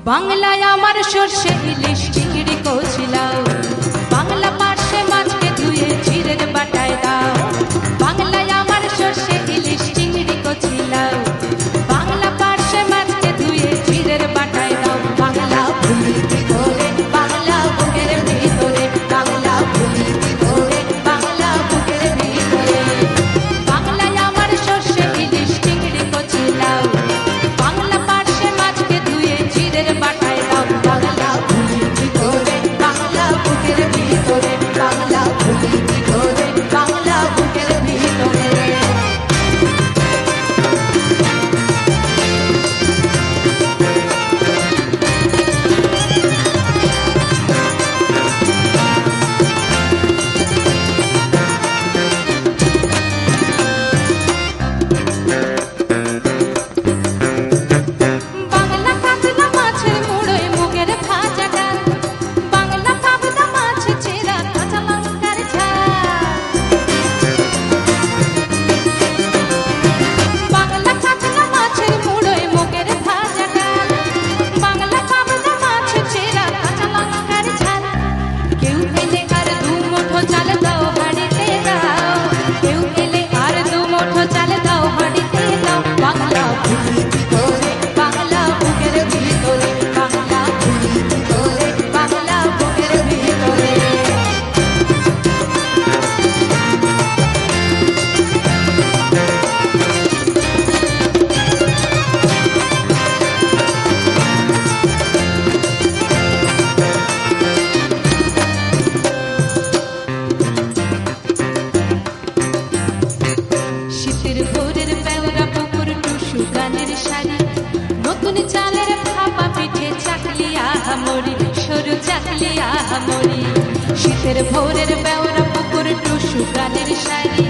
বাংলায় আমার সর্ষে ইলিশ চিংড়ি কচলাও, বাংলা পার্শে মাছকে ধুয়ে চিড়ের বাটায় দাও। বাংলায় আমার সর্ষে ইলিশ চিংড়ি কচলাও, বাংলা পার্শে মাছকে ধুয়ে চিড়ের বাটায় দাও। বাংলা ভুলি করে বাংলা বুকের ভিতরে, বাংলা ভুলি করে বাংলা বুকের ভিতরে। বাংলায় আমার সর্ষে ইলিশ চিংড়ি কচলাও, বাংলা পার্শে মাছকে ধুয়ে চিড়ের বাটায় দাও। বাংলা ভুলি করে বাংলা বুকের ভিতরে, বাংলা ভুলি করে বাংলা বুকের ভিতরে। বাংলা কাতলা মাছের মুড়োয় মুগের ভাজা ডাল, বাংলা পাবদা মাছ চেরা কাঁচা লঙ্কার ঝাল। বাংলা কাতলা মাছের মুড়োয় মুগের ভাজা ডাল, বাংলা পাবদা মাছ চেরা কাঁচা লঙ্কার ঝাল। কেউ পেলে আর দু মুঠো চাল দাও হাঁড়িতে দাও, কেউ পেলে আর দু মুঠো চাল দাও হাঁড়িতে দাও। বাংলা ভুলি করে বাংলা বুকের ভিতরে, বাংলা ভুলি করে বাংলা বুকের ভিতরে। শীতের ভোরের বেওরা পুকুর টুসু গানের শাড়ি, নতুন চালের ভাপা পিঠে চাকলি আহামরি, সরু চাকলি আহামরি। শীতের ভোরের বেওরা পুকুর টুসু গানের শাড়ি,